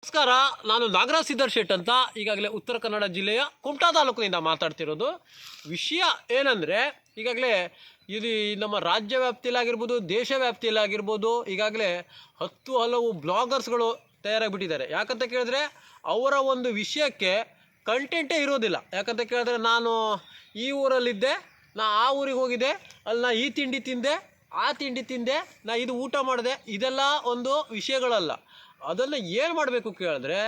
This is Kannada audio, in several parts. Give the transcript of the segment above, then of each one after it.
ನಮಸ್ಕಾರ. ನಾನು ನಾಗರಾಜ್ ಸಿದ್ದರ್ ಶೆಟ್ ಅಂತ ಈಗಾಗಲೇ ಉತ್ತರ ಕನ್ನಡ ಜಿಲ್ಲೆಯ ಕುಮಟಾ ತಾಲೂಕಿನಿಂದ ಮಾತಾಡ್ತಿರೋದು. ವಿಷಯ ಏನಂದರೆ, ಈಗಾಗಲೇ ಇದು ನಮ್ಮ ರಾಜ್ಯ ವ್ಯಾಪ್ತಿಯಲ್ಲಾಗಿರ್ಬೋದು, ದೇಶ ವ್ಯಾಪ್ತಿಯಲ್ಲಾಗಿರ್ಬೋದು, ಈಗಾಗಲೇ ಹಲವು ಬ್ಲಾಗರ್ಸ್ಗಳು ತಯಾರಾಗಿಬಿಟ್ಟಿದ್ದಾರೆ. ಯಾಕಂತ ಕೇಳಿದ್ರೆ ಅವರ ಒಂದು ವಿಷಯಕ್ಕೆ ಕಂಟೆಂಟೇ ಇರೋದಿಲ್ಲ. ಯಾಕಂತ ಕೇಳಿದ್ರೆ, ನಾನು ಈ ಊರಲ್ಲಿದ್ದೆ, ನಾ ಆ ಊರಿಗೆ ಹೋಗಿದ್ದೆ, ಅಲ್ಲಿ ನಾ ಈ ತಿಂಡಿ ತಿಂದೆ, ಆ ತಿಂಡಿ ತಿಂದೆ, ನಾ ಇದು ಊಟ ಮಾಡಿದೆ, ಇದೆಲ್ಲ ಒಂದು ವಿಷಯಗಳಲ್ಲ. ಅದನ್ನು ಏನು ಮಾಡಬೇಕು ಕೇಳಿದ್ರೆ,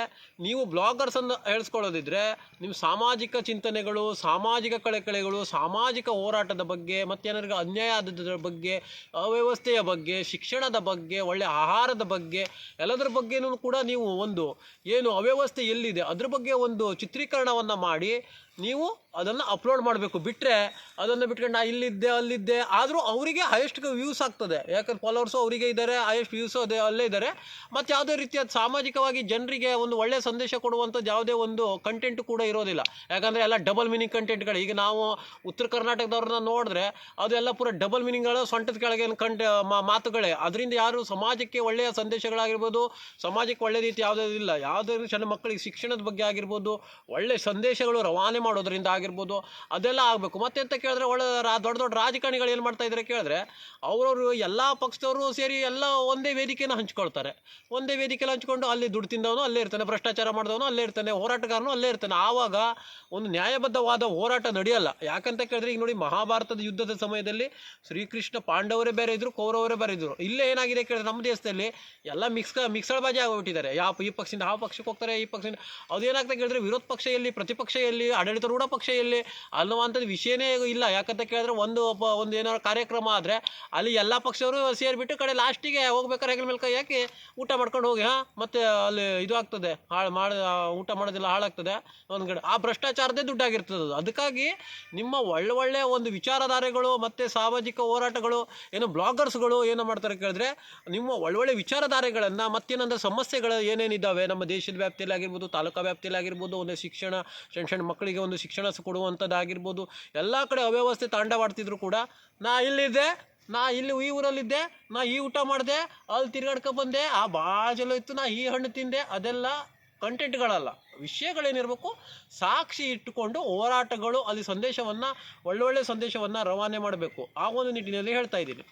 ನೀವು ಬ್ಲಾಗರ್ಸನ್ನು ಹೇಳಿಸ್ಕೊಳ್ಳೋದಿದ್ರೆ ನಿಮ್ಮ ಸಾಮಾಜಿಕ ಚಿಂತನೆಗಳು, ಸಾಮಾಜಿಕ ಕಳಕಳಿಗಳು, ಸಾಮಾಜಿಕ ಹೋರಾಟದ ಬಗ್ಗೆ, ಮತ್ತೇನಾದ್ರು ಅನ್ಯಾಯ ಆದದ್ರ ಬಗ್ಗೆ, ಅವ್ಯವಸ್ಥೆಯ ಬಗ್ಗೆ, ಶಿಕ್ಷಣದ ಬಗ್ಗೆ, ಒಳ್ಳೆಯ ಆಹಾರದ ಬಗ್ಗೆ, ಎಲ್ಲದರ ಬಗ್ಗೆನೂ ಕೂಡ ನೀವು ಒಂದು ಏನು ಅವ್ಯವಸ್ಥೆ ಎಲ್ಲಿದೆ ಅದ್ರ ಬಗ್ಗೆ ಒಂದು ಚಿತ್ರೀಕರಣವನ್ನು ಮಾಡಿ ನೀವು ಅದನ್ನು ಅಪ್ಲೋಡ್ ಮಾಡಬೇಕು. ಬಿಟ್ಟರೆ ಅದನ್ನು ಬಿಟ್ಕೊಂಡು ನಾ ಇಲ್ಲಿದ್ದೆ ಅಲ್ಲಿದ್ದೆ, ಆದರೂ ಅವರಿಗೆ ಹೈಯೆಸ್ಟ್ ವ್ಯೂಸ್ ಆಗ್ತದೆ. ಯಾಕಂದ್ರೆ ಫಾಲೋವರ್ಸು ಅವರಿಗೆ ಇದ್ದಾರೆ, ಹೈಯೆಸ್ಟ್ ವ್ಯೂಸು ಅಲ್ಲೇ ಇದ್ದಾರೆ. ಮತ್ತು ಯಾವುದೇ ರೀತಿಯ ಸಾಮಾಜಿಕವಾಗಿ ಜನರಿಗೆ ಒಂದು ಒಳ್ಳೆಯ ಸಂದೇಶ ಕೊಡುವಂಥದ್ದು ಯಾವುದೇ ಒಂದು ಕಂಟೆಂಟು ಕೂಡ ಇರೋದಿಲ್ಲ. ಯಾಕಂದರೆ ಎಲ್ಲ ಡಬಲ್ ಮೀನಿಂಗ್ ಕಂಟೆಂಟ್ಗಳು. ಈಗ ನಾವು ಉತ್ತರ ಕರ್ನಾಟಕದವ್ರನ್ನ ನೋಡಿದ್ರೆ ಅದೆಲ್ಲ ಪೂರ ಡಬಲ್ ಮೀನಿಂಗ್ಗಳು, ಸೊಂಟದ ಕೆಳಗೆ ಮಾತುಗಳೇ. ಅದರಿಂದ ಯಾರು ಸಮಾಜಕ್ಕೆ ಒಳ್ಳೆಯ ಸಂದೇಶಗಳಾಗಿರ್ಬೋದು, ಸಮಾಜಕ್ಕೆ ಒಳ್ಳೆಯ ರೀತಿ ಯಾವುದಿಲ್ಲ. ಯಾವುದೇ ಸಣ್ಣ ಮಕ್ಕಳಿಗೆ ಶಿಕ್ಷಣದ ಬಗ್ಗೆ ಆಗಿರ್ಬೋದು, ಒಳ್ಳೆಯ ಸಂದೇಶಗಳು ರವಾನೆ ಮಾಡೋದ್ರಿಂದ ಆಗಿರ್ಬೋದು, ಅದೆಲ್ಲ ಆಗಬೇಕು. ಮತ್ತೆ ಅಂತ ಕೇಳಿದ್ರೆ ದೊಡ್ಡ ದೊಡ್ಡ ರಾಜಕಾರಣಿಗಳು ಏನು ಮಾಡ್ತಾ ಇದ್ದಾರೆ ಕೇಳಿದ್ರೆ, ಅವರವರು ಎಲ್ಲ ಪಕ್ಷದವರು ಸೇರಿ ಎಲ್ಲ ಒಂದೇ ವೇದಿಕೆಯನ್ನು ಹಂಚ್ಕೊಳ್ತಾರೆ. ಒಂದೇ ವೇದಿಕೆಯಲ್ಲಿ ಹಂಚ್ಕೊಂಡು ಅಲ್ಲಿ ದುಡ್ಡು ತಿಂದವನು ಅಲ್ಲೇ ಇರ್ತಾನೆ, ಭ್ರಷ್ಟಾಚಾರ ಮಾಡಿದವನು ಅಲ್ಲೇ ಇರ್ತಾನೆ, ಹೋರಾಟಗಾರನು ಅಲ್ಲೇ ಇರ್ತಾನೆ. ಆವಾಗ ಒಂದು ನ್ಯಾಯಬದ್ಧವಾದ ಹೋರಾಟ ನಡೆಯಲ್ಲ. ಯಾಕಂತ ಕೇಳಿದ್ರೆ, ಈಗ ನೋಡಿ, ಮಹಾಭಾರತದ ಯುದ್ಧದ ಸಮಯದಲ್ಲಿ ಶ್ರೀಕೃಷ್ಣ ಪಾಂಡವರೇ ಬೇರೆ ಇದ್ರು, ಕೌರವರೇ ಬೇರೆ ಇದ್ರು. ಇಲ್ಲೇ ಏನಾಗಿದೆ ಕೇಳಿದ್ರೆ, ನಮ್ಮ ದೇಶದಲ್ಲಿ ಎಲ್ಲ ಮಿಕ್ಸಳ್ಬಾಜಿ ಆಗೋಗ್ಬಿಟ್ಟಿದ್ದಾರೆ. ಈ ಪಕ್ಷದಿಂದ ಆ ಪಕ್ಷಕ್ಕೆ ಹೋಗ್ತಾರೆ, ಈ ಪಕ್ಷದಿಂದ ಅದೇನಾಗ್ತಾ ಕೇಳಿದ್ರೆ, ವಿರೋಧ ಪಕ್ಷ ಎಲ್ಲಿ, ಪ್ರತಿಪಕ್ಷ ಎಲ್ಲಿ, ಆಡಳಿತಾರೂಢ ಪಕ್ಷ ಎಲ್ಲಿ ಅನ್ನುವಂಥದ್ದು ವಿಷಯನೇ ಇಲ್ಲ. ಯಾಕಂತ ಕೇಳಿದ್ರೆ, ಒಂದು ಏನಾದ್ರು ಕಾರ್ಯಕ್ರಮ ಆದರೆ ಅಲ್ಲಿ ಎಲ್ಲ ಪಕ್ಷವರು ಸೇರಿಬಿಟ್ಟು ಕಡೆ ಲಾಸ್ಟಿಗೆ ಹೋಗ್ಬೇಕಾದ್ರೆ ಹೆಗಲ ಮೇಲೆ ಕೈ ಹಾಕಿ ಊಟ ಮಾಡ್ಕೊಂಡು ಹೋಗಿ ಮತ್ತೆ ಅಲ್ಲಿ ಇದು ಆಗ್ತದೆ, ಊಟ ಮಾಡೋದಿಲ್ಲ, ಹಾಳಾಗ್ತದೆ ಒಂದು ಕಡೆ. ಆ ಭ್ರಷ್ಟಾಚಾರದೇ ದುಡ್ಡಾಗಿರ್ತದೆ ಅದು. ಅದಕ್ಕಾಗಿ ನಿಮ್ಮ ಒಳ್ಳೆ ಒಂದು ವಿಚಾರಧಾರೆಗಳು ಮತ್ತು ಸಾಮಾಜಿಕ ಹೋರಾಟಗಳು, ಏನು ಬ್ಲಾಗರ್ಸ್ಗಳು ಏನು ಮಾಡ್ತಾರೆ ಕೇಳಿದ್ರೆ, ನಿಮ್ಮ ಒಳ್ಳೊಳ್ಳೆ ವಿಚಾರಧಾರೆಗಳನ್ನು ಮತ್ತೇನಂದ್ರೆ ಸಮಸ್ಯೆಗಳು ಏನೇನಿದ್ದಾವೆ ನಮ್ಮ ದೇಶದ ವ್ಯಾಪ್ತಿಯಲ್ಲಿ ಆಗಿರ್ಬೋದು, ತಾಲೂಕಾ ವ್ಯಾಪ್ತಿಯಲ್ಲಿ ಆಗಿರ್ಬೋದು, ಒಂದು ಶಿಕ್ಷಣ ಸಣ್ಣ ಮಕ್ಕಳಿಗೆ ಒಂದು ಶಿಕ್ಷಣ ಕೊಡುವಂಥದ್ದಾಗಿರ್ಬೋದು, ಎಲ್ಲ ಕಡೆ ಅವ್ಯವಸ್ಥೆ ತಾಂಡವಾಡ್ತಿದ್ರು ಕೂಡ, ನಾ ಇಲ್ಲಿದ್ದೆ, ನಾ ಇಲ್ಲಿ ಈ ಊರಲ್ಲಿದ್ದೆ, ನಾ ಈ ಊಟ ಮಾಡಿದೆ, ಅಲ್ಲಿ ತಿರ್ಗಾಡ್ಕೊ ಬಂದೆ, ಆ ಭಾಳ ಚಲೋ ಇತ್ತು, ನಾ ಈ ಹಣ್ಣು ತಿಂದೆ, ಅದೆಲ್ಲ ಕಂಟೆಂಟ್ಗಳಲ್ಲ. ವಿಷಯಗಳೇನಿರಬೇಕು, ಸಾಕ್ಷಿ ಇಟ್ಟುಕೊಂಡು ಹೋರಾಟಗಳು, ಅಲ್ಲಿ ಸಂದೇಶವನ್ನು ಒಳ್ಳೊಳ್ಳೆ ಸಂದೇಶವನ್ನು ರವಾನೆ ಮಾಡಬೇಕು. ಆ ಒಂದು ನಿಟ್ಟಿನಲ್ಲಿ ಹೇಳ್ತಾ ಇದ್ದೀನಿ.